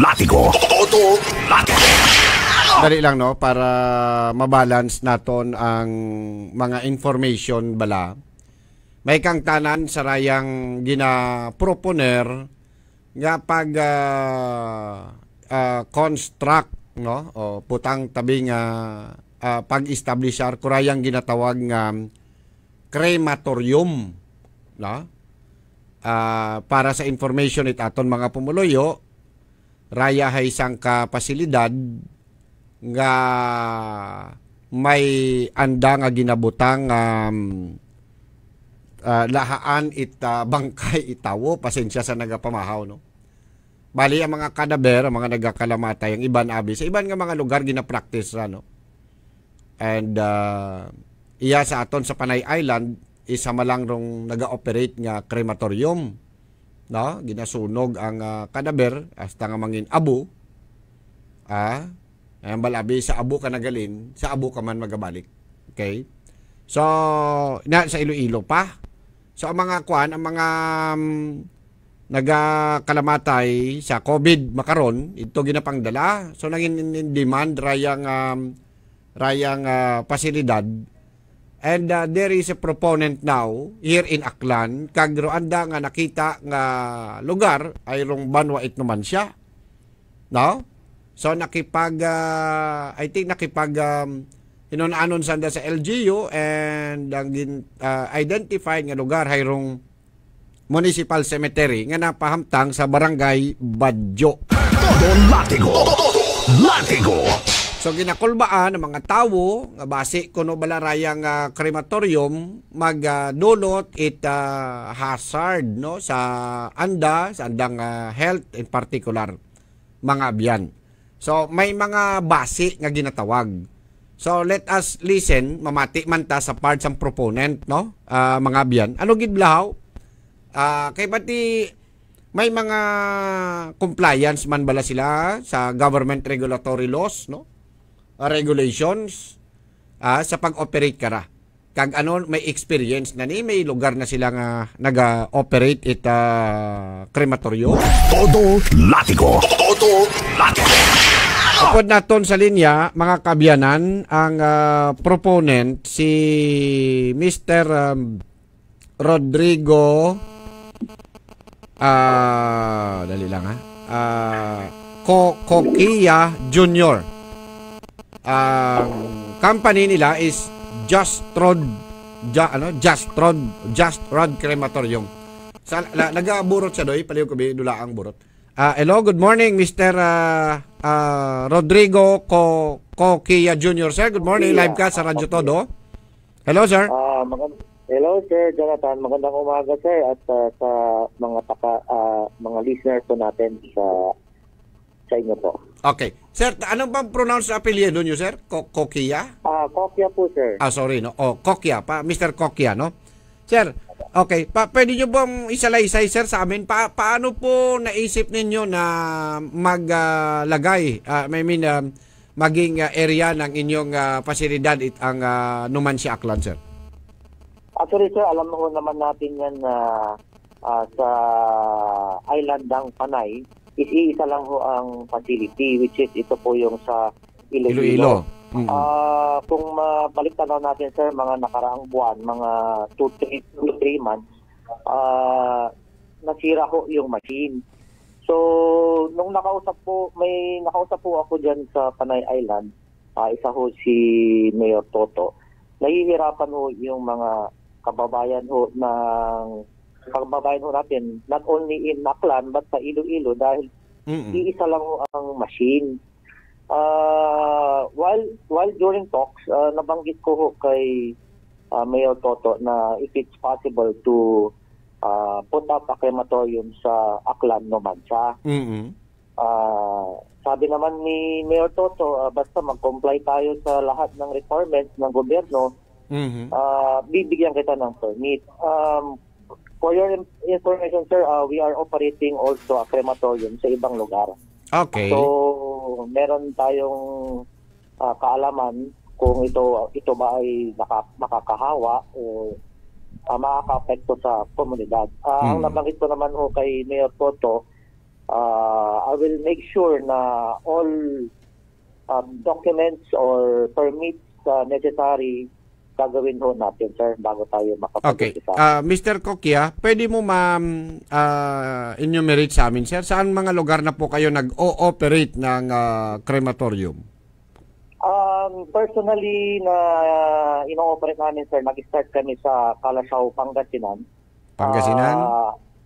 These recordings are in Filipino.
Latigo. Todo Latigo. Dali lang no para mabalance naton ang mga information bala. May kang tanan sa rayang gina-proponer nga pag construct no o putang tabi nga pag-establishar kurayang ginatawag nga crematorium no para sa information itaton mga pumuloyo raya hay isang kapasilidad nga may anda nga ginabutang lahaan bangkay itawo pasensya sa nagapamahaw no. Bali ang mga kadaber, ang mga nagakalamatay, ang iban abi sa iban nga mga lugar gina-practice ra no. And iya sa aton sa Panay Island isa malang rong naga-operate nga crematorium no, ginasunog ang kadaber hasta nga mangin abo. Ang balabi sa abo ka nagalin, sa abo ka man magabalik. Okay? So, sa Iloilo pa. So, ang mga ang mga nagakalamatay sa COVID makaron, ito ginapangdala. So, naging in demand rayang pasilidad. And there is a proponent now here in Aklan, kag roanda nga nakita nga lugar ay rong banwa it naman siya. No? So nakipag I think hinon-anon sanda sa LGU and ang identified nga lugar hayrong municipal cemetery nga napahamtang sa barangay Badyo. Todo Latigo. Latigo. So ginakulbaan ng mga tawo nga base kuno balarayang crematorium magdulot it hazard no sa andang health in particular mga abyan. So may mga base nga ginatawag. So let us listen mamati man ta sa part sang proponent no mga abyan. Ano gid blahaw? Kay pati may mga compliance man bala sila sa government regulatory laws no? Regulations sa pag-operate kara. Kag ano may experience na ni may lugar na sila nga naga-operate it crematorium. Todo Latigo. Todo Latigo. Upod naton sa linya mga kabyanan ang proponent si Mr. Rodrigo dali lang Coquia Jr. Company nila is Just Rod Crematorium. Nagaburot siya doy, paliw ko dula ang burot. Hello, good morning Mr. Rodrigo Coquia Jr. Sir, good morning, live ka sa Radyo Todo. Hello sir. Hello Sir Jonathan, magandang umaga sir at sa mga listeners po natin sa inyo po. Okay. Sir, anong bang pronounce na apelyido nyo, sir? Coquia? Coquia po, sir. Sorry, no? Coquia pa. Mr. Coquia, no? Sir, okay. Pwede nyo bang isalaysay, sir, sa amin? Paano po naisip ninyo na maglagay, maging area ng inyong pasilidad ang Numancia, Aklan, sir? Actually, sir, alam mo naman natin yan na sa island ng Panay, is iisa lang ho ang facility which is ito po yung sa Iloilo. Kung balik tanaw natin sir, mga nakaraang buwan, mga 2-3 months, nasira ho yung machine. So, nung may nakausap po ako dyan sa Panay Island, isa ho si Mayor Toto, nahihirapan ho yung mga kababayan ho natin, not only in Aklan but sa Iloilo dahil iisa lang ang machine. While during talks, nabanggit ko ho kay Mayor Toto na if it's possible to put up a crematorium sa Aklan, Numancia. Sabi naman ni Mayor Toto, basta mag-comply tayo sa lahat ng requirements ng gobyerno, bibigyan kita ng permit. For your information, sir, we are operating also a crematorium sa ibang lugar. Okay. So, meron tayong kaalaman kung ito ba ay makakahawa o makaka-apekto sa komunidad. Ang nabanggit ko naman ho kay Mayor Toto, I will make sure na all documents or permits necessary gagawin ho natin, sir, bago tayo Okay. makapag-umpisa. Mr. Kokya, pwede mo enumerate sa amin, sir, saan mga lugar na po kayo nag-ooperate ng crematorium? Personally, na ino-operate namin, sir, nag-start kami sa Calasaw, Pangasinan. Pangasinan?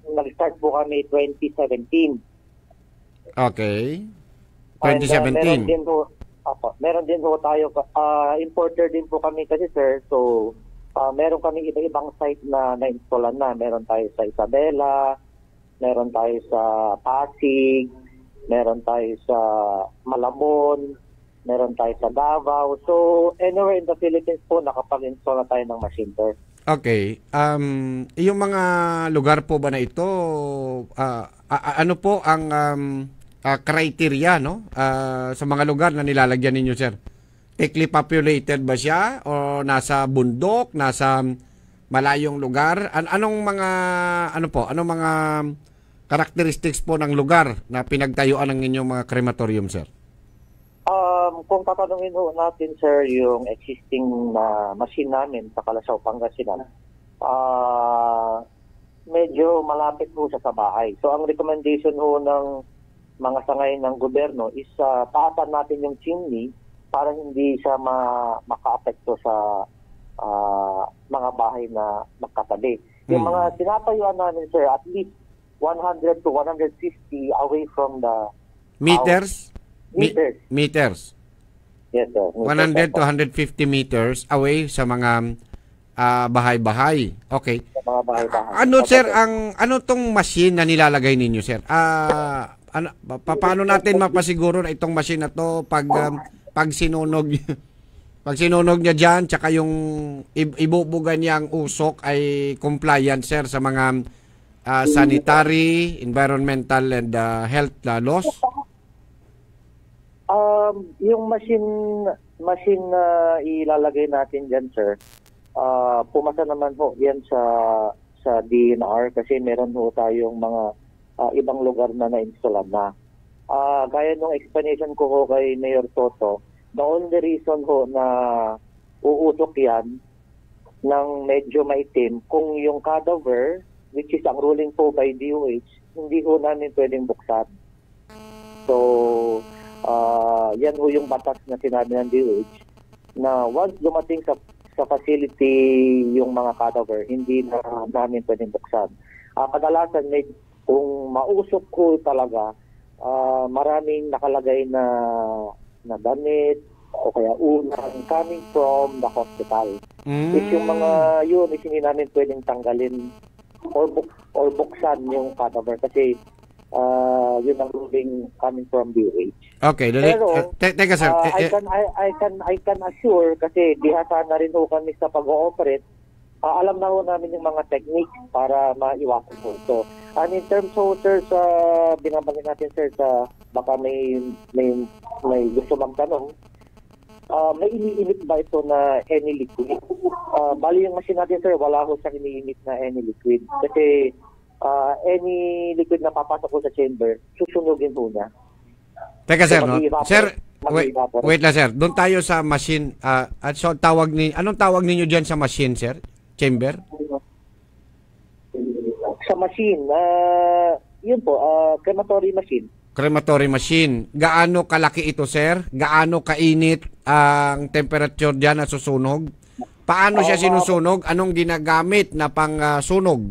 Nag-start po kami 2017. Okay. And, 2017. meron din ho tayo, importer din po kami kasi, sir. So, meron kami iba-ibang site na na-installan na. Meron tayo sa Isabela, meron tayo sa Pasig, meron tayo sa Malabon, meron tayo sa Davao. So, anywhere in the Philippines po, nakapag-install na tayo ng machine, sir. Okay. Yung mga lugar po ba na ito, ano po ang criteria, no? Sa mga lugar na nilalagyan ninyo, sir? Thickly populated ba siya? O nasa bundok, nasa malayong lugar? Anong mga characteristics po ng lugar na pinagtayuan ng inyong mga crematorium, sir? Kung tatanungin ho natin, sir, yung existing na machine namin sa Calasaw, Pangasinan, medyo malapit ho sa bahay. So, ang recommendation ho ng mga sangay ng gobyerno is taasan natin yung chimney para hindi siya maka-apekto sa mga bahay na magkatabi. Yung mga tinatayuan namin, sir, at least 100 to 150 away from the Meters? Meters. Yes, sir. 100 to 150 meters away sa mga bahay-bahay. Okay. Sa mga bahay-bahay. Ano, sir, ano tong machine na nilalagay ninyo, sir? Paano natin mapasiguro na itong machine na to pag sinunog pag sinunog niya diyan tsaka yung ibubuga niyang usok ay compliant, sir, sa mga sanitary, environmental and health laws? Yung machine na ilalagay natin diyan, sir, pumasa naman ho yan sa DNR kasi meron ho tayong mga ibang lugar na na-installan na. Gaya nung explanation ko ho kay Mayor Toto, the only reason ho na uusok yan ng medyo maitim kung yung cadaver, which is ang ruling po by DOH, hindi ho namin pwedeng buksan. So, yan ho yung batas na sinabi ng DOH na once dumating sa facility yung mga cadaver, hindi na namin pwedeng buksan. Kadalasan kung mausok ko talaga, maraming nakalagay na damit o kaya unang coming from the hospital. Is yung mga yun, is hindi namin pwedeng tanggalin or buksan yung cadaver kasi yun ang ruling coming from DOH. Okay, pero teka, sir. I can assure kasi dihasa na rin ho kami sa pag-ooperate. Alam na ho namin yung mga techniques para maiwasan po ito. And in terms ho, sir, sa binabanggit natin, sir, sa baka may gusto magtanong, may iniinit ba ito na any liquid? Bali yung machine natin, sir, wala ho siyang iniinit na any liquid. Kasi any liquid na papasok ko sa chamber, susunugin po niya. Teka, sir, no? Sir, mag-evaporate. wait lang, sir. Doon tayo sa machine. So, anong tawag ninyo dyan sa machine, sir? Chamber? Sa machine, yun po, crematory machine. Crematory machine. Gaano kalaki ito, sir? Gaano kainit ang temperature dyan na susunog? Paano siya sinusunog? Anong ginagamit na pang-sunog?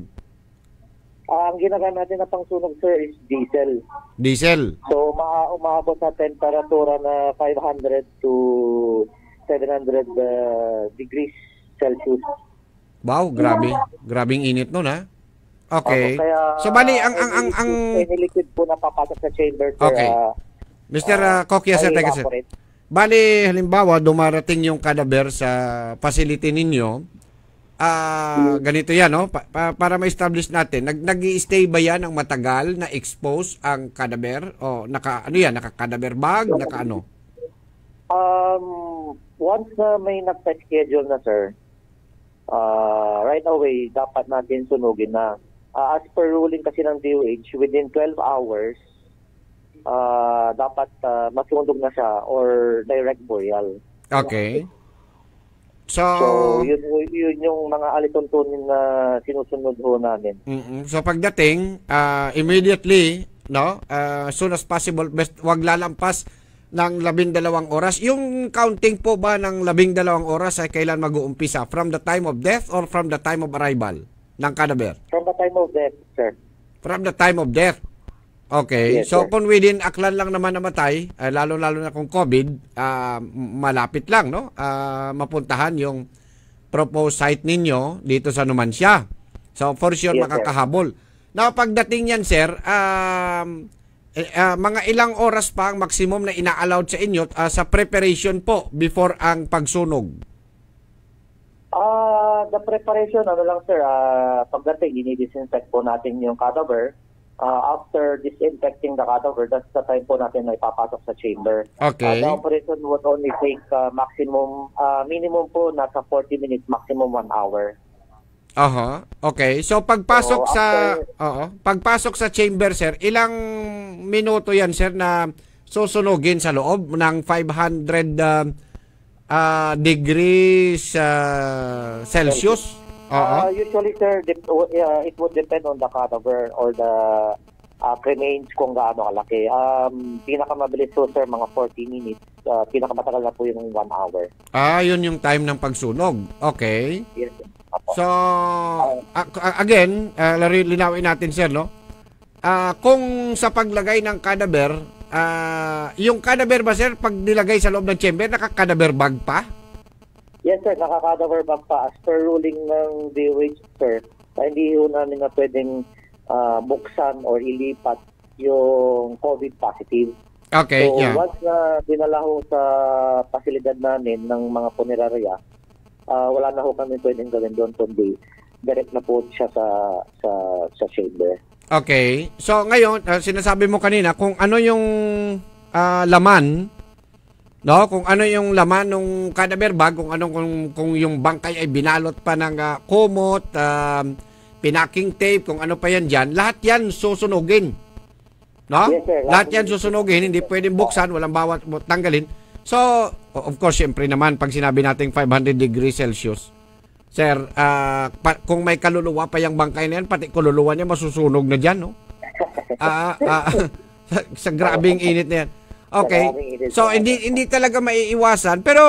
Ang ginagamit natin na pangsunog, sir, is diesel. Diesel. So, umaabot sa temperatura na 500 to 700 degrees Celsius. Wow, grabe. Grabing init nun, ha? Okay. Kaya, So, bali, ang any liquid po na papasok sa chamber, sir, Okay. Mr. Kokya, sir, teka, sir. evaporate. Bali, halimbawa, dumarating yung cadaver sa facility ninyo, ganito yan, no? Para ma-establish natin, nag-i-stay ba yan ng matagal na expose ang cadaver? O naka-cadaver bag? Naka-ano? Once na may nagpa-schedule na, sir, right away, dapat natin sunugin na. As per ruling kasi ng DOH, within 12 hours dapat masunog na siya or direct burial. Okay. So yun yung mga alituntunin na sinusunod ho namin. So pagdating, immediately, no, soon as possible, best wag lalampas ng 12 oras. Yung counting po ba ng 12 oras ay kailan mag-uumpisa? From the time of death or from the time of arrival ng cadaver? From the time of death, sir. From the time of death. Okay. Yes, So sir. kung within aklan lang naman namatay, lalo-lalo na kung COVID, malapit lang, no? Mapuntahan yung proposed site ninyo dito sa Numancia. So for sure Yes, sir. makakahabol. Now pagdating yan, sir, mga ilang oras pa ang maximum na ina-allowed sa inyo sa preparation po before ang pagsunog? The preparation, ano lang sir, pagdating, dinidisinfect po natin yung cadaver. After disinfecting the cadaver, that's the time po natin na ipapasok sa chamber. Okay. The operation would only take minimum po nasa 40 minutes, maximum 1 hour. Aha. Okay. So pagpasok So, sa pagpasok sa chamber, sir, ilang minuto 'yan, sir, na susunugin sa loob ng 500 degrees Celsius? Usually sir, it would depend on the cadaver or the remains kung gaano kalaki. Pinakamabilis po sir, mga 40 minutes. Pinakamatagal na po yung 1 hour. Yun yung time ng pagsunog. Okay. Yes, sir. So, again, linawin natin, sir, no? Kung sa paglagay ng cadaver, yung cadaver ba, sir, pag nilagay sa loob ng chamber, naka-cadaver bag pa? Yes, sir. Nakaka-cadaver bag pa. As per ruling ng DOH, sir, hindi ho namin na pwedeng buksan or ilipat yung COVID positive. Okay, So, yeah. once na dinala ho sa pasilidad namin ng mga punerarya, wala na ho kami pwedeng gawin doon, kundi direct na po siya sa chamber. Okay. So, ngayon, sinasabi mo kanina, kung ano yung laman, no? Kung ano yung laman ng cadaver bag, kung yung bangkay ay binalot pa ng kumot, pinaking tape, kung ano pa yan dyan, lahat yan susunugin. No? Yes, sir. Lahat yan susunugin, hindi pwedeng buksan, walang bawat tanggalin. So, of course, syempre naman, pag sinabi nating 500 degrees Celsius, sir, kung may kaluluwa pa yung bangkay na yan, pati kaluluwa niya masusunog na dyan, no? Sa grabing init na yan. Okay. So, hindi talaga maiiwasan. Pero,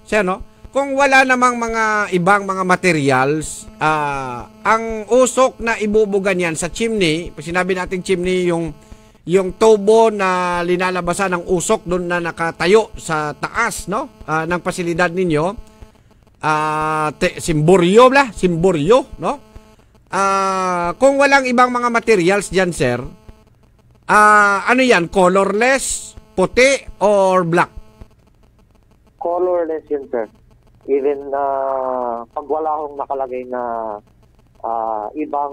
sir, no? Kung wala namang mga ibang mga materials, ang usok na ibubugan yan sa chimney, pag sinabi nating chimney, yung tubo na linalabasan ng usok doon na nakatayo sa taas, no? Ng pasilidad ninyo, simboryo, no? Kung walang ibang mga materials diyan, sir, ano yan, colorless, puti or black? Colorless yun, sir. Even pag wala hong nakalagay na ibang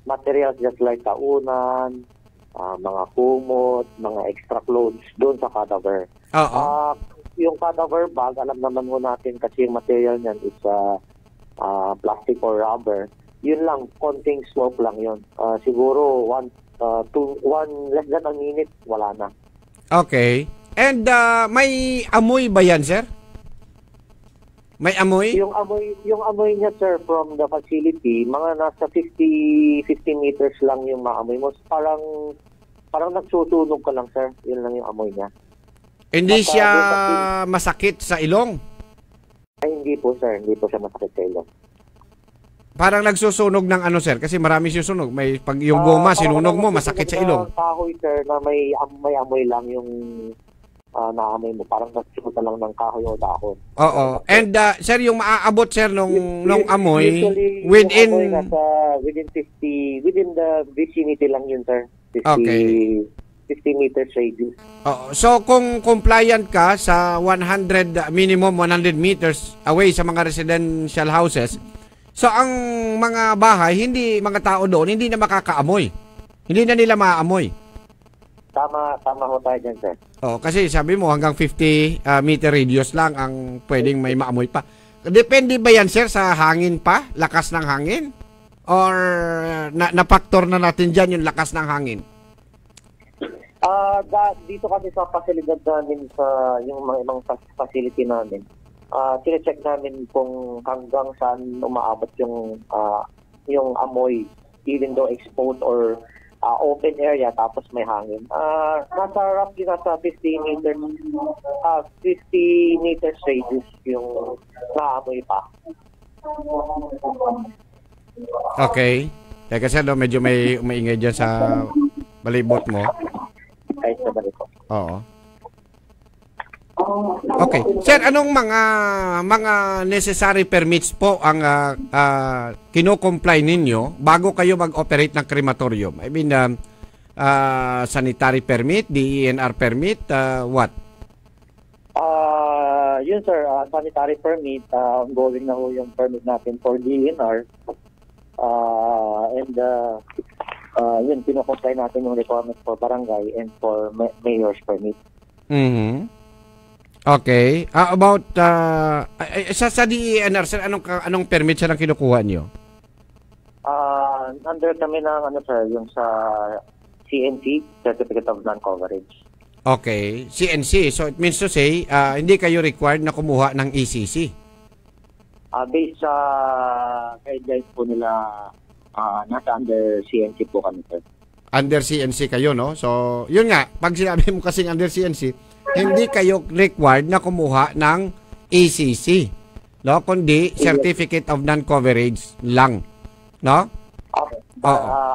materials just like taunan, mga kumot, mga extra clothes doon sa cadaver. Yung cadaver bag, alam naman mo natin kasi yung material niyan is plastic or rubber. Yun lang, konting smoke lang yun. Siguro less than a minute, wala na. Okay. And may amoy ba yan, sir? May amoy? Yung amoy niya, sir, from the facility, mga nasa 50 meters lang yung maamoy mo. Parang nagsusunog ka lang, sir. Yun lang yung amoy niya. Hindi siya masakit sa ilong? Ay, hindi po, sir. Hindi po siya masakit sa ilong. Parang nagsusunog ng ano, sir? Kasi marami susunog. May pag yung goma, sinunog mo, masakit sa ilong. Kahoy, sir, na may amoy lang yung naamoy mo. Parang nagsusunog lang ng kahoy o dahon. Oo. And, sir, yung maaabot, sir, nung amoy, usually, within... yung amoy nasa within the vicinity lang yun, sir. 50 meters radius. So, kung compliant ka sa minimum 100 meters away sa mga residential houses, so ang mga bahay, mga tao doon, hindi na makakaamoy. Hindi na nila maaamoy. Tama ho tayo dyan, sir. Kasi sabi mo hanggang 50 meter radius lang ang pwedeng may maamoy pa. Depende ba yan, sir, sa hangin pa? Lakas ng hangin? Or na-factor na natin dyan yung lakas ng hangin? Dito kasi sa pasilidad namin sa yung mga ibang facility namin, sine-check namin kung hanggang saan umaabot yung amoy, even though exposed or open area tapos may hangin. Nasa roughly nasa 50 meters radius yung naamoy pa. Okay. Teka sir, no, medyo may umaingay dyan sa balibot mo. Kahit sa balik ko. Oo. Okay. Sir, anong mga necessary permits po ang kino-comply ninyo bago kayo mag-operate ng crematorium? I mean, sanitary permit, DENR permit, what? Yun sir, sanitary permit, ongoing na ho yung permit natin for DENR. Yun, kino-comply natin yung requirements for barangay and for mayor's permit. Mm-hmm. Okay. About sa DENR, sir, anong permit sir ang kinukuha niyo? Under kami ng yung sa CNC, Certificate of Non-Coverage. Okay. CNC. So it means to say, hindi kayo required na kumuha ng ECC. Based sa guidelines po nila, nasa under CNC po kami, sir. Under CNC kayo, no? So, yun nga, pag sinabi mo kasing under CNC, hindi kayo required na kumuha ng ECC, no? Kundi Certificate of Non-Coverage lang, no? Okay.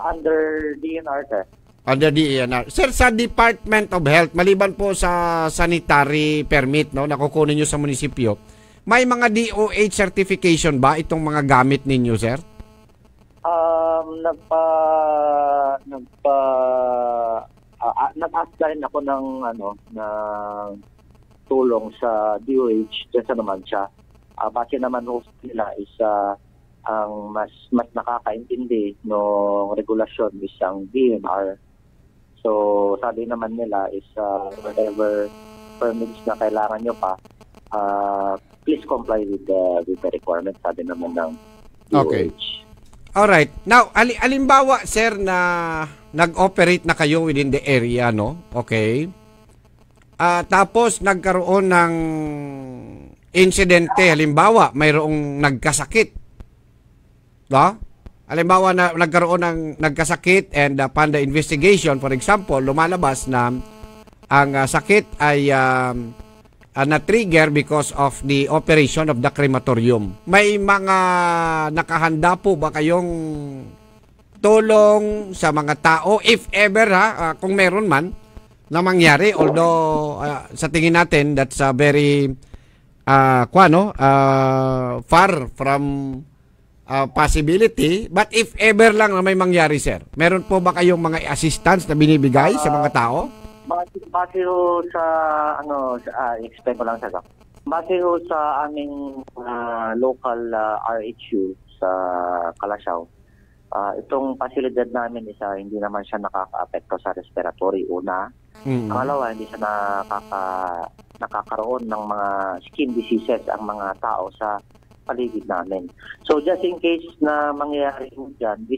Under DNR, sir. Under DENR. Sir, sa Department of Health, maliban po sa sanitary permit, no, na kukunin nyo sa munisipyo, may mga DOH certification ba itong mga gamit ninyo, sir? Nag-ask na rin ako ng tulong sa DOH dyan sa naman siya. Base naman host nila is ang mas nakakaintindi ng regulasyon is ang DNR. So sabi naman nila is whatever permits na kailangan nyo pa, please comply with the requirements, sabi naman ng DOH. Okay. Alright. Now, alimbawa, sir, na nag-operate na kayo within the area, no? Okay. Tapos, nagkaroon ng insidente. Halimbawa, mayroong nagkasakit. No? Halimbawa, na nagkaroon ng nagkasakit and upon the investigation, for example, lumalabas na ang sakit ay na-trigger because of the operation of the crematorium. May mga nakahanda po ba kayong tulong sa mga tao, if ever kung meron man na mangyari, although sa tingin natin that's very far from possibility, but if ever lang na may mangyari, sir, meron po ba kayong mga assistance na binibigay sa mga tao? Base ho sa explain ko lang sa Doc. Base ho sa aming local RHU sa Kalasyaw, itong pasilidad namin is hindi naman siya nakaka-apekto sa respiratory una. Pangalawa, hindi siya nakakaroon ng mga skin diseases ang mga tao sa paligid namin. So just in case na mangyayari dyan,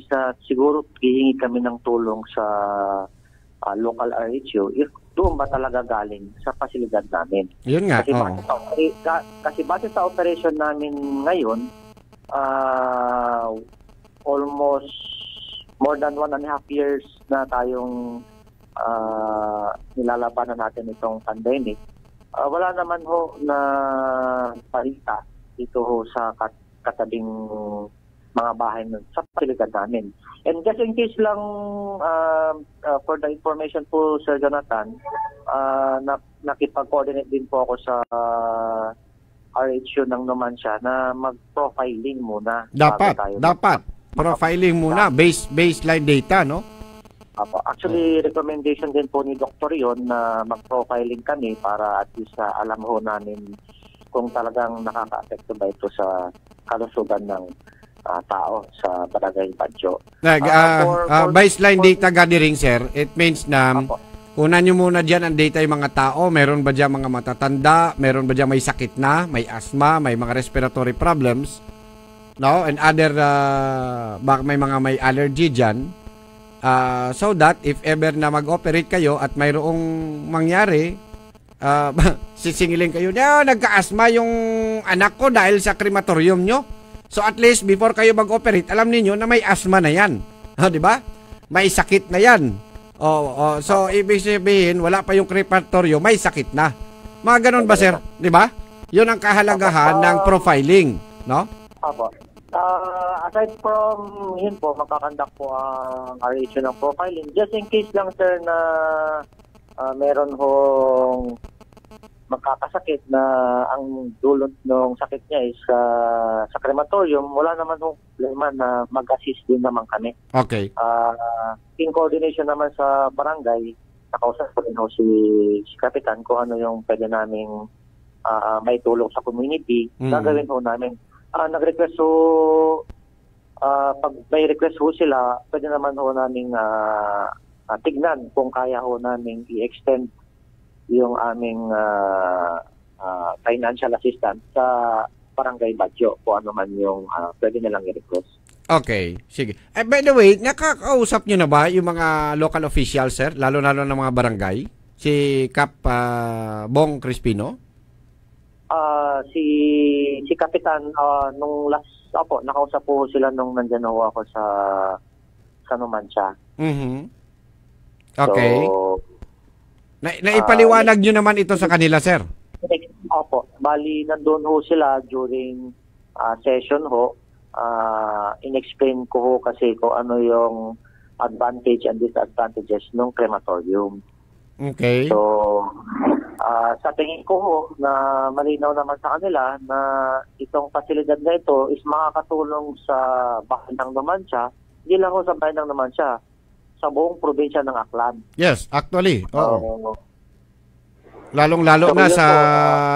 siguro hihingi kami ng tulong sa local RHU if doon ba talaga galing sa pasilidad namin. Yun nga. Kasi base sa operation namin ngayon, almost more than 1.5 years na tayong nilalabanan natin itong pandemic. Wala naman ho na parita dito ho sa katabing mga bahay sa pasilidad namin. And just in case lang, for the information po, Sir Jonathan, nakipag-coordinate din po ako sa RHU ng Numancia na mag-profiling muna. Dapat. Profiling muna, baseline data, no? Actually, recommendation din po ni Dr. yon na mag-profiling kami para at least alam ho namin kung talagang nakaka-apekto ba ito sa kalusugan ng tao sa Barangay Badyo. Baseline data gathering, sir, it means na kunan nyo muna dyan ang data yung mga tao. Meron ba dyan mga matatanda? Meron ba dyan may sakit na? May asthma? May mga respiratory problems? No? And other, may mga may allergy dyan. So that if ever na mag-operate kayo at mayroong mangyari, sisingilin kayo, nagka-asthma yung anak ko dahil sa crematorium nyo. So at least before kayo mag-operate, alam niyo na may asthma na yan. Di ba? May sakit na yan. So ibig sabihin, wala pa yung crematorium, may sakit na. Mga ganun ba, sir? Di ba? Yun ang kahalagahan ng profiling, no? Apo. Aside from yun po, magkakandak po ang RH ng profiling. Just in case lang, sir, na meron hong magkakasakit na ang dulot ng sakit niya is sa crematorium, wala naman hong problema na mag-assist din naman kami. Okay. In coordination naman sa barangay, nakausap ko rin ho si Kapitan kung ano yung pwede naming may tulong sa community. Gagawin ho namin. Nag-request ho, pag may request ho sila, pwede naman ho namin tignan kung kaya ho namin i-extend yung aming financial assistance sa barangay Badyo kung ano man yung pwede nilang i-request. Okay, sige. By the way, nakakausap nyo na ba yung mga local officials, sir? Lalo-lalo ng mga barangay? Si Cap Bong Crispino? Si Kapitan, nung last, nakausap po sila nung nandyan ho ako sa Numancia. Okay. So, naipaliwanag nyo naman ito sa kanila, sir? Bali, nandun ho sila during session ho. In-explain ko ho kasi kung ano yung advantage and disadvantages ng crematorium. Okay. So, sa tingin ko ho, na malinaw naman sa kanila na itong pasilidad na ito is makakatulong sa bayan ng Numancia, hindi lang ho sa bayan ng Numancia, sa buong probinsya ng Aklan. Yes, actually. Oo. Lalong-lalo na sa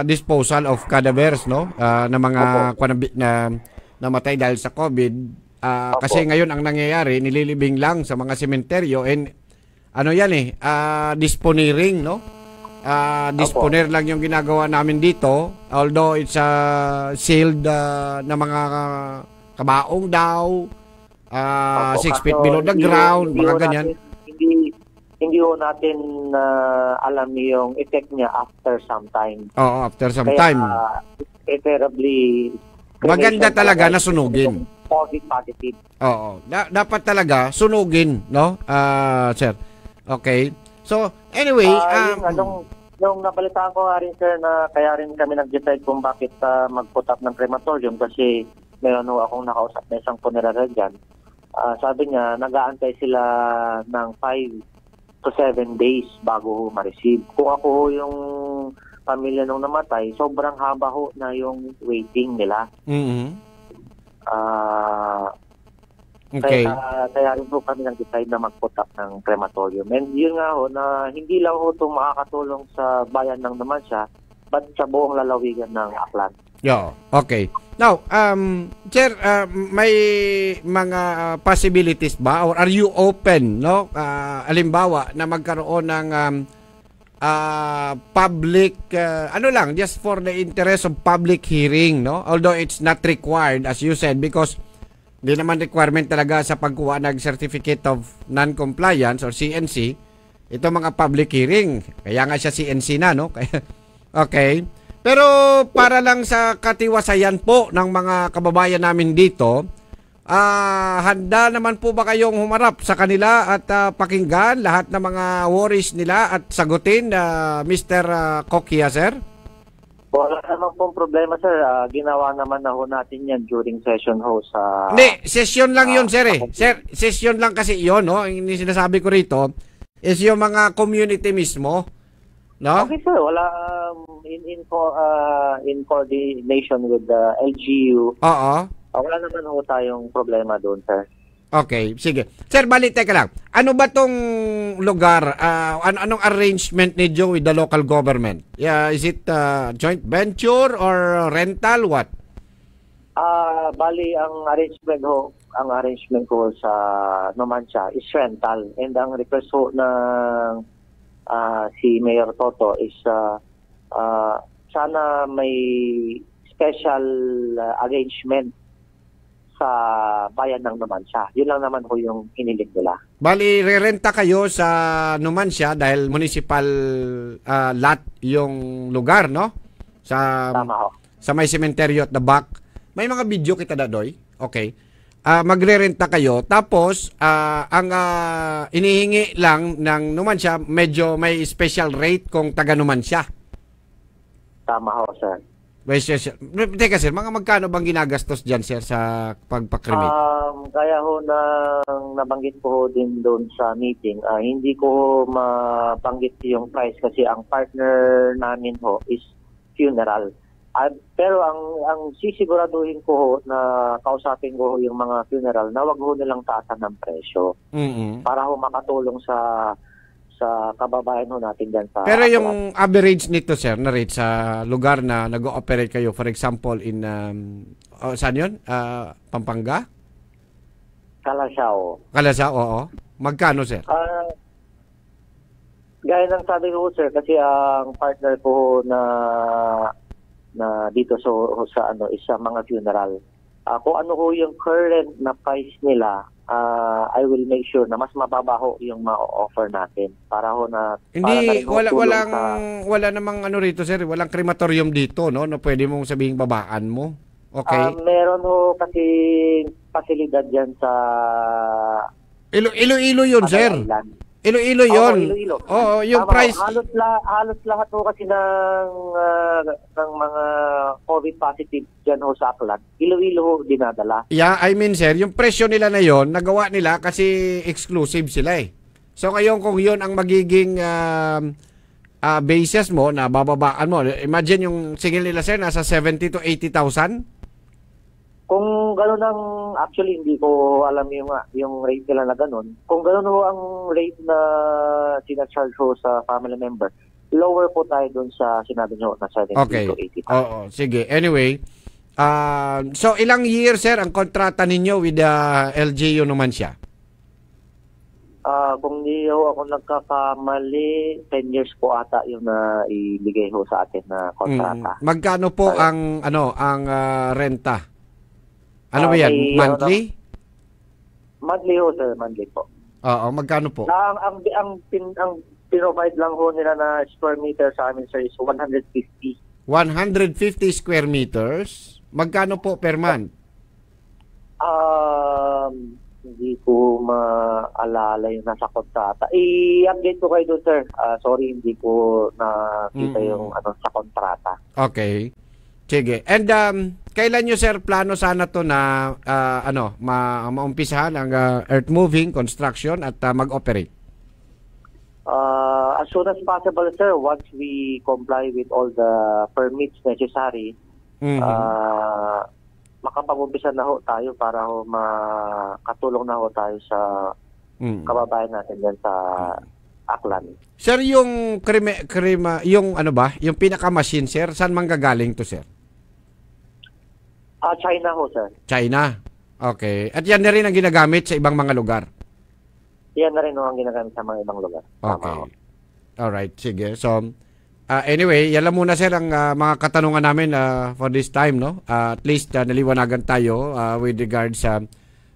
disposal of cadavers, no? Na mga na namatay dahil sa COVID. Kasi ngayon ang nangyayari, nililibing lang sa mga sementeryo and ano yan disponeering, no? Disponer lang yung ginagawa namin dito. Although it's sealed na mga kabaong daw, 6 feet below the ground, mga ganyan. Hindi ho natin alam yung effect niya after some time. Oo, after some time. Preferably, maganda talaga na sunugin. COVID positive. Oo. Dapat talaga sunugin, no? Sir. Okay. So, anyway, yung nabalitaan ko rin, sir, na kaya rin kami nag-decide kung bakit mag-put up ng crematorium kasi meron ho akong nakausap na isang funeral dyan. Sabi niya, nag-aantay sila ng 5 to 7 days bago ho ma-receive. Kung ako ho yung pamilya nung namatay, sobrang haba ho na yung waiting nila. Okay. Kaya rin po kami nag-decide na mag-put up ng crematorium. And yun nga ho, na hindi lang ho ito makakatulong sa bayan ng Numancia, but sa buong lalawigan ng Aklan. Yeah, okay. Now, sir, may mga possibilities ba or are you open, no? Halimbawa na magkaroon ng public just for the interest of public hearing, no? Although it's not required as you said because di naman requirement talaga sa pagkuha ng Certificate of Non-Compliance or CNC ito mga public hearing. Kaya nga siya CNC na, no? Okay. Pero para lang sa katiwasayan po ng mga kababayan namin dito, handa naman po ba kayong humarap sa kanila at pakinggan lahat ng mga worries nila at sagutin, Mr. Kokia, sir? Wala naman pong problema, sir. Ginawa naman na ho natin yan during session ho sa... Hindi, session lang yun, sir eh. Sir, session lang kasi yun, no? Yung sinasabi ko rito is yung mga community mismo. No? Okay, sir. Wala in coordination with the LGU. Oo. Wala naman ho tayong problema doon, sir. Okay, sige. Sir, balik, teka lang. Ano ba tong lugar? Anong arrangement ninyo with the local government? Is it joint venture or rental? What? Bali, ang arrangement ko sa Numancia is rental. And ang request ho ng si Mayor Toto is sana may special arrangement sa bayan ng Numancia. Yun lang naman ho yung hiniling nila. Bali, rerenta kayo sa Numancia dahil municipal lot yung lugar, no? Sa Tama ho. sa may sementeryo at the back. May mga video kita dadoy. Okay. Magrerenta kayo. Tapos, ang inihingi lang ng Numancia, medyo may special rate kung taga Numancia. Tama ho, sir. May special. Teka sir, mga magkano bang ginagastos dyan sir sa pagpakremate? Kaya ho na nabanggit ko ho din doon sa meeting, hindi ko mabanggit yung price kasi ang partner namin ho is funeral. Pero ang sisiguraduhin ko ho na kausapin ko ho yung mga funeral na wag ho nilang taasan ng presyo. Para ho makatulong sa kababayan ho natin dyan sa... Pero yung average nito sir na rate sa lugar na nag-ooperate kayo, for example in saan yun? Pampanga? Kalasyaw. Kalasyaw, oo. Magkano sir? Gaya ng sabi ko sir, kasi ang partner ko na dito sa ano is sa mga funeral. Kung ano ho yung current na price nila, I will make sure na mas mababaho yung ma-offer natin para ho na hindi wala namang ano rito sir, walang crematorium dito no, na pwede mong sabihing babaan mo. Okay. Meron ho kasi pasilidad diyan sa Iloilo yun sir. Iloilo yun. Iloilo. Oo, yung Tama, price halos lahat ho kasi ng mga COVID positive diyan ho sa Aklan. Iloilo ho dinadala. Yeah, I mean sir, yung presyo nila na yon nagawa nila kasi exclusive sila eh. So ngayon kung yon ang magiging basis mo na bababaan mo, imagine yung singil nila sir nasa 70 to 80,000. Kung gano'n ang, actually hindi ko alam yung rate nila na gano'n. Kung gano'n ho ang rate na sinacharge ho sa family member, lower po tayo dun sa sinabi nyo na 70 to 80,000. Oo, sige. Anyway, so ilang years sir ang kontrata ninyo with the LGU Numancia? Kung di ho ako nagkakamali, 10 years po ata yung ibigay ho sa atin na kontrata. Magkano po ang renta? Ano ba yan? Monthly? Monthly ho, sir. Monthly po. Oo, magkano po? Ang provide lang ho nila na square meter sa amin, sir, is 150. 150 square meters? Magkano po per month? Hindi ko maalala yung nasa kontrata. I-update ko kayo doon, sir. Sorry, hindi ko nakita yung sa kontrata. Okay. Sige. And kailan nyo sir plano sana to na maumpisahan ang earth moving, construction at mag-operate? As soon as possible sir, once we comply with all the permits necessary, makapag-umpisa na ho tayo para ho makatulong na ho tayo sa kababayan natin dyan sa Aklan. Sir, yung yung ano ba, yung pinaka-machine sir, saan manggagaling to sir? China ho, sir. China. Okay. At yan na rin ang ginagamit sa ibang mga lugar? Yan na rin ho ang ginagamit sa mga ibang lugar. Okay. Alright, sige. So, anyway, yan lang muna sir ang mga katanungan namin for this time, no? At least naliwanagan tayo with regards sa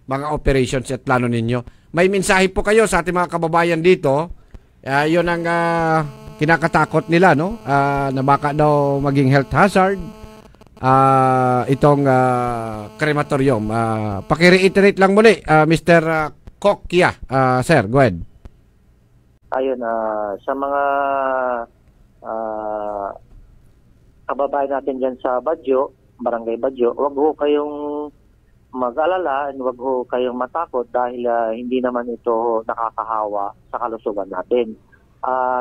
mga operations at plano ninyo. May mensahe po kayo sa ating mga kababayan dito. Yun ang kinakatakot nila, no? Na baka daw maging health hazard itong crematorium. Paki-reiterate lang muli, Mr. Kokya. Sir, go ahead. Ayun, sa mga kababayan natin dyan sa Badyo, Barangay Badyo, wag ho kayong mag-alala, wag ho kayong matakot dahil hindi naman ito nakakahawa sa kalusugan natin.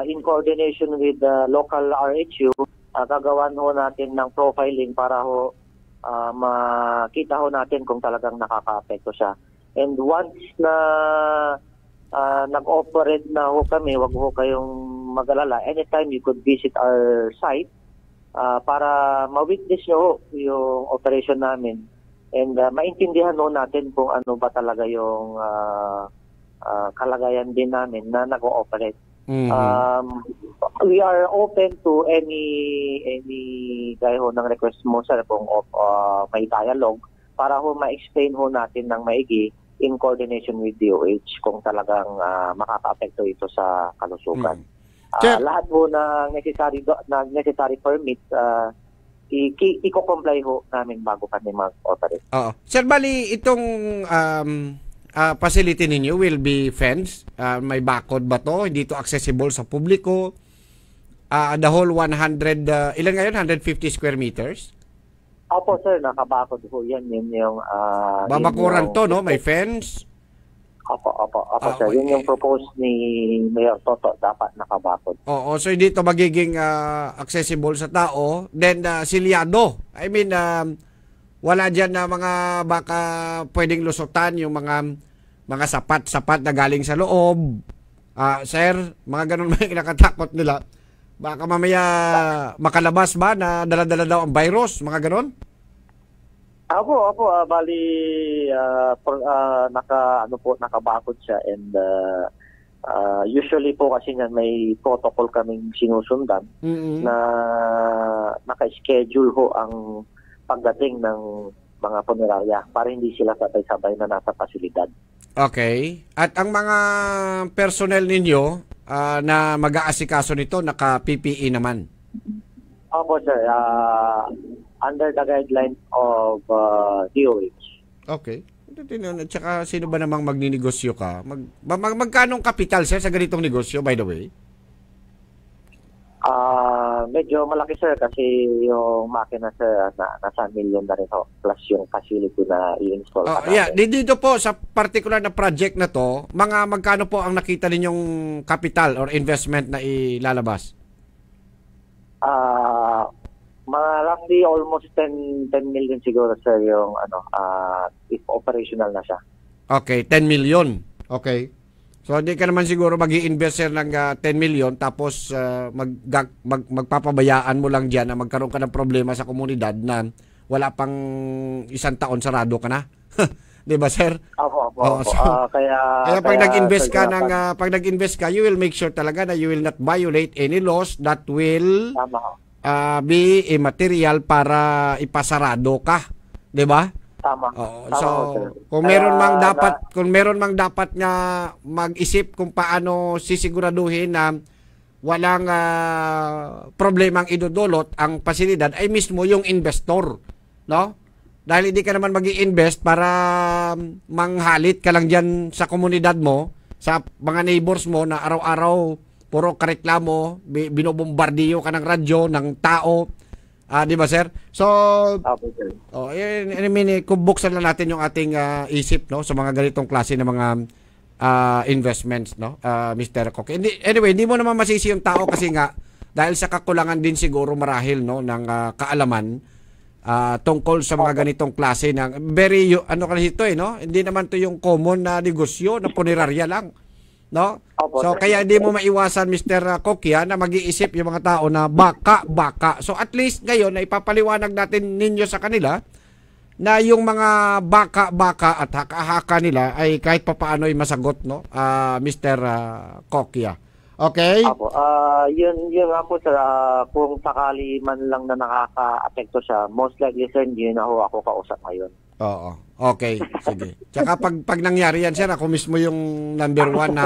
In coordination with the local RHU, gagawan ho natin ng profiling para ho makita ho natin kung talagang nakaka-apekto siya. And once na nag-operate na ho kami, wag ho kayong mag-alala. Anytime you could visit our site para ma-witness nyo ho yung operation namin. And maintindihan ho natin kung ano ba talaga yung kalagayan din namin na nag-ooperate. We are open to any gaya ho ng request mo sir kung may dialogue para ho ma-explain ho natin ng maigi in coordination with DOH kung talagang makaka-apekto ito sa kalusugan. Sir- Lahat ho na necessary permits, i-comply ho namin bago kami mag-operate. Oo. Sir, bali itong facility ninyo will be fenced? May bakod ba to? Hindi to accessible sa publiko? The whole 100, ilan ngayon? 150 square meters? Opo sir, nakabakod ho yan. Yun yung... Babakuran to, no? May fence? Opo sir. Yun yung propose ni Mayor Toto, dapat nakabakod. Oo, so hindi to magiging accessible sa tao. Then, silyado. I mean, wala dyan na mga baka pwedeng lusutan yung mga sapat-sapat na galing sa loob. Sir, mga ganun may kinakatakot nila. Baka mamaya makalabas ba na dala-dala daw ang virus, mga ganun? Opo, bali nakabakod siya and usually po kasi niyan may protocol kaming sinusundan na naka-schedule ho ang pagdating ng mga punerarya para hindi sila sabay-sabay na nasa pasilidad. Okay. At ang mga personnel ninyo na mag-aasikaso nito, naka-PPE naman? Opo sir, under the guidelines of DOH. Okay. At saka sino ba namang magninegosyo ka? Magkanong kapital sir sa ganitong negosyo, by the way? Medyo malaki sir kasi yung makina sir nasa million na rin ho, plus yung facility na i-install. Dito po sa particular na project na to, magkano po ang nakita ninyong capital or investment na ilalabas? Mga roughly almost 10 million siguro sir yung if operational na siya. Okay, 10 million. Okay. So hindi ka naman siguro mag-i-invest ng 10 million tapos magpapabayaan mo lang diyan na magkaroon ka ng problema sa komunidad na wala pang isang taon sarado ka na. 'Di ba sir? Opo. Kaya pag nag-invest ka you will make sure talaga na you will not violate any laws that will be immaterial para ipasarado ka, 'di ba? Tama. So kung meron mang dapat nga mag-isip kung paano sisiguraduhin na walang problemang idudulot ang pasilidad ay mismo yung investor, no? Dahil hindi ka naman magi-invest para manghalit ka lang diyan sa komunidad mo, sa mga neighbors mo na araw-araw puro kareklamo, binobombardiyo ka ng radyo ng tao. Di ba sir? So, kung buksan lang natin yung ating isip no sa mga ganitong klase ng mga investments no, Mr. Coke. Anyway, hindi mo naman masisi yung tao kasi nga dahil sa kakulangan din siguro marahil no ng kaalaman tungkol sa mga ganitong klase ng very kasi ito no? Hindi naman to yung common na negosyo na punerarya lang. No? So kaya hindi mo maiwasan Mr. Kokya na mag-iisip yung mga tao na baka. So at least ngayon na ipapaliwanag natin ninyo sa kanila na yung mga baka at haka-haka nila ay kahit papaano ay masagot no, Mr. Kokya. Okay? Opo. Yun nga po sir, kung sakali man lang na nakaka-apekto siya, most likely sir, yun na ho ako kausap ngayon. Oo. Okay, sige. Tsaka pag nangyari yan, sir, ako mismo yung number 1 na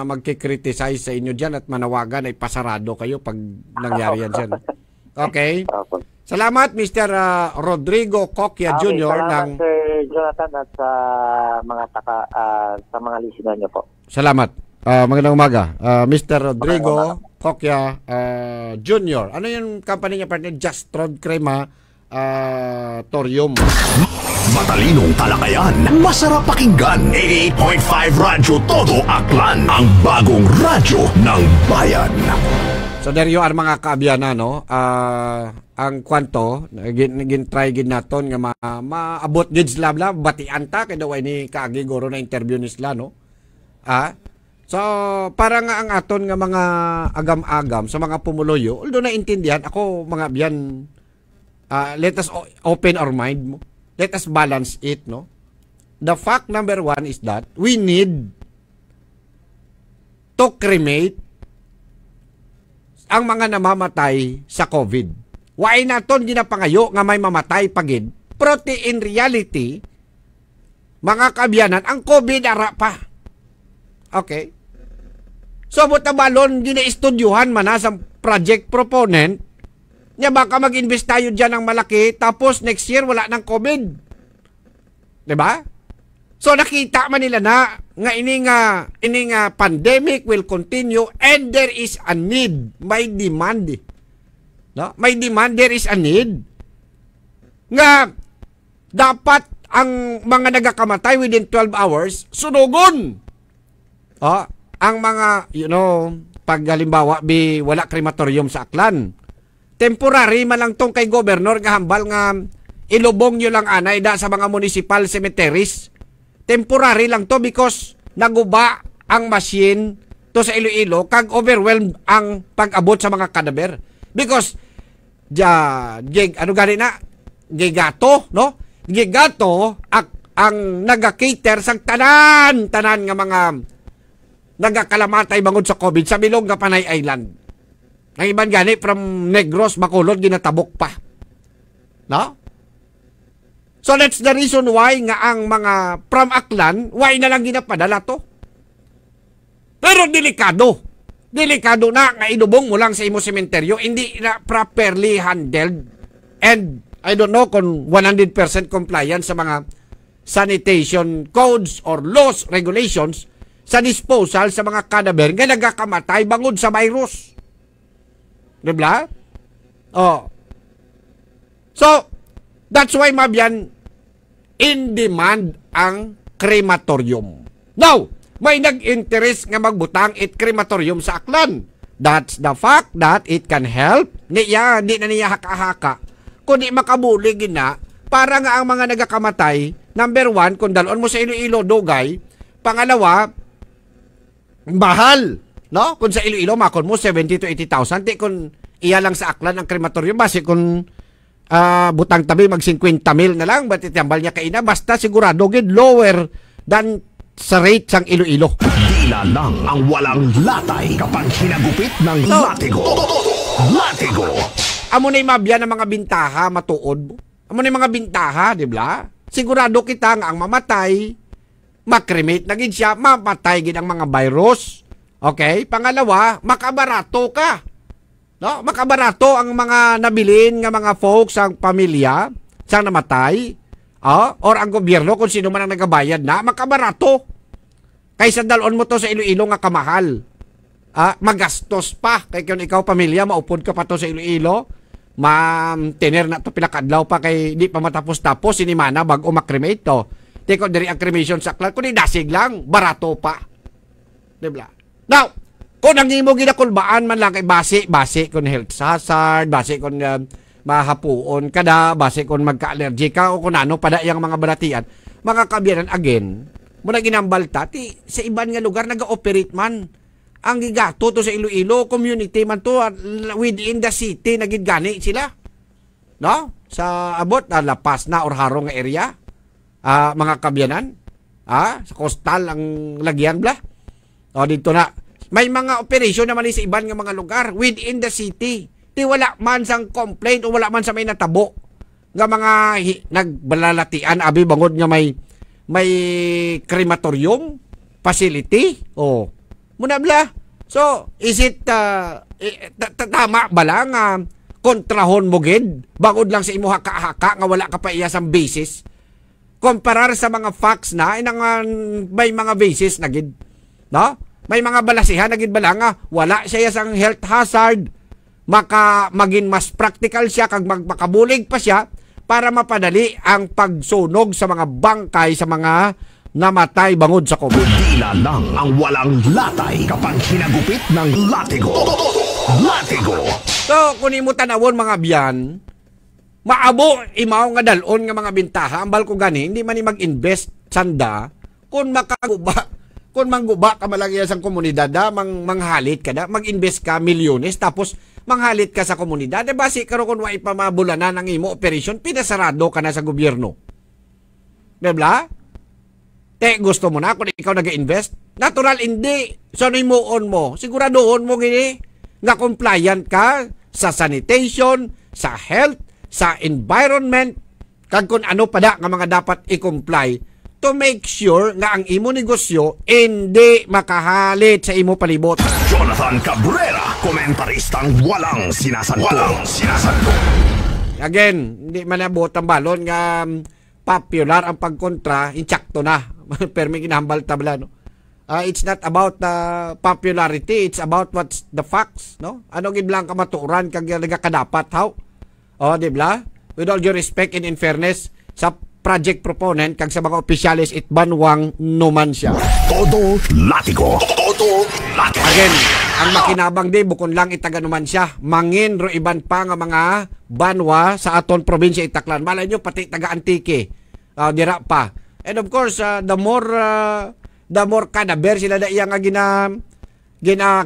magkikriticize sa inyo dyan at manawagan ay pasarado kayo pag nangyari yan, sir. Okay? Salamat, Mr. Rodrigo Kokya Jr. Salamat, Sir Jonathan, at sa mga listener niyo po. Salamat. Magandang umaga. Mr. Rodrigo Kokya Jr. Ano yung company niya, partner? Just Rod Crema Torium. Matalinong talakayan, masarap pakinggan. 88.5 Radyo Todo Aklan, ang bagong radyo ng bayan. So there you are mga kaabyana no. Ang kwanto gin-try gin naton nga maabot gid sila batian ta kay daway ni kaagi goro na interview ni sila no. So para nga ang aton nga mga agam-agam sa mga pumuloyo, although naintindihan ako mga biyan, let us open our mind mo. Let us balance it, no? The fact number 1 is that we need to cremate ang mga namamatay sa COVID. Why naton ginapangayo nga may mamatay pagid Protein reality, mga kaabyanan, ang COVID ara pa. Okay? So, buta balon, gina-estudyuhan man na sa project proponent, niya baka mag-invest tayo dyan ng malaki, tapos next year wala ng COVID. Diba? So, nakita man nila na, ini nga pandemic will continue and there is a need. May demand. No? May demand, there is a need. Nga, dapat ang mga nagakamatay within 12 hours, sunugon. Ang mga, pag halimbawa, wala krematorium sa Aklan. Temporary man lang tong kay gobernador nga hambal nga ilubong nyo lang anay da sa mga municipal cemeteries. Temporary lang to because naguba ang machine to sa Iloilo kag overwhelmed ang pag-abot sa mga kadaber. Because, gigato, no? Gigato ang nagakater sang tanan nga mga nagakalamatay bangod sa COVID sa bilog nga Panay Island. Ang iban gani from Negros, Bacolod, ginatabok pa. No? So that's the reason why nga ang mga from Aklan, why na lang ginapadala to. Pero delikado. Delikado na nga inubong mo lang sa imo sementeryo, hindi na properly handled. And I don't know kung 100% compliance sa mga sanitation codes or laws, regulations sa disposal sa mga kadaber nga nagakamatay bangod sa virus. Diba? So, that's why mabyan in demand ang crematorium. Now, may nag-interest nga magbutang it crematorium sa Aklan. That's the fact that it can help. Di na niya haka-haka. Kundi makabulig na para nga ang mga nagakamatay, number 1, kung dalon mo sa Iloilo, dugay. Pangalawa, mahal. No? Kung sa Iloilo, makon mo 70 to 80,000. Di kung iya lang sa Aklan ang crematorium, basi kung butang tabi mag 50 mil na lang, ba't itambal niya kaina, basta sigurado gid lower than sa rate sang Iloilo. Dila lang ang walang latay kapag hinagupit ng latigo. Latigo. Amo na mabyan ang mga bintaha matuod. Amo na mga bintaha, di ba? Sigurado kita nga ang mamatay, makremate na gid siya, mamatay gid ang mga virus. Okay? Pangalawa, makabarato ka. No? Makabarato ang mga nabilin nga mga folks, ang pamilya, sang namatay, or ang gobyerno, kung sino man ang nagabayad na, makabarato. Kaysa dalon mo to sa Iloilo nga kamahal. Magastos pa. Kaya kung ikaw pamilya, maupod ka pa to sa Iloilo, tiner na to pilakadlaw pa kay di pa matapos-tapos, sinimana bago makremate to. Di ko diri ang cremation sa Aklan, kung dasig lang, barato pa. Diba? Now, kung ang imo ginakulbaan man lang kay base kung health hazard, base kung mahapuon ka na, base kung magka-allergy ka, o kung ano, pada yung mga balatian, mga kabiyanan, again, muna ginambalta, sa iban nga lugar, nag-operate man. Ang gigato to sa Iloilo, community man to, within the city, nagigani sila. No? Sa abot, lapas na or harong nga area, mga kabyanan, sa coastal ang lagyan bla. O dito na, may mga operation naman sa iban nga mga lugar, within the city. Di wala man sang complaint o wala man sa may natabo nga mga nagbalalatian, abi bangod nga may crematorium facility. O, muna bla. So, is it tama ba lang kontrahon mo gid bangod lang sa imo haka-haka nga wala ka pa iya sang basis komparar sa mga facts na inang may mga basis na gid, no? May mga balasihan na gid bala nga wala siya sang health hazard, maging mas practical siya kag magpakabulig pa siya para mapadali ang pagsunog sa mga bangkay sa mga namatay bangod sa COVID. Dila lang ang walang latay kapag hinagupit ng latigo. Latigo. So, kung imo tanawon mga biyan, maabo imaw nga dalon nga mga bintaha, ambal ko gani, hindi man mag-invest sanda, kung mangguba ka malagyan sa komunidad, manghalit ka na, mag-invest ka milyones, tapos manghalit ka sa komunidad, basi karo kung wai pa mabulanan ang imo operation, pinasarado ka na sa gobyerno. Diba? Gusto mo na kung ikaw nag-invest? Natural, hindi. So, imuon mo. Siguradoon mo gini nga compliant ka sa sanitation, sa health, sa environment, kag kung ano pa da nga mga dapat i-comply to make sure nga ang imo negosyo hindi makahalit sa imo palibot. Jonathan Cabrera, komentaristang walang sinasanto. Again, hindi man abot ang balon nga popular ang pagkontra, insakto na. Pero may kinahambal tabla, no? It's not about popularity, it's about what's the facts, no? Ano gid lang kamaturan kag nagakadapat, how? Oh, di ba? With all due respect and in fairness sa project proponent kag sa mga opisyalis, it banwang numan siya. Todo latigo. Again, ang makinabang di bukon lang itaga numan siya. Mangin ro iban pa nga mga banwa sa aton probinsya Itaklan. Malay nyo pati taga Antique. Dira pa. And of course, the more cadaver sila da iya nga gina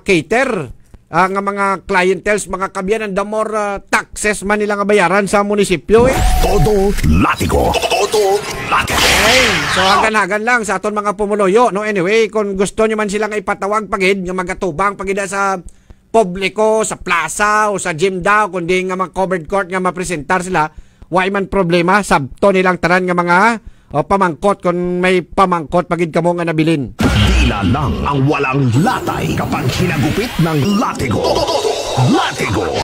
cater nga mga clientels, mga kabyanan, the more taxes man nila nga bayaran sa munisipyo. Todo latigo. Okay, so hagan-hagan lang sa aton mga pumuloyo, no? Anyway, kung gusto nyo man silang ipatawag pagid nga magatubang pagida sa publiko, sa plaza o sa gym daw, kundi nga mga covered court nga mapresentar sila, why man problema, sabto nilang tanan nga mga pamangkot kung may pamangkot pagid kamo nga nabilin. Tila lang ang walang latay kapag hinagupit ng latigo. Latigo.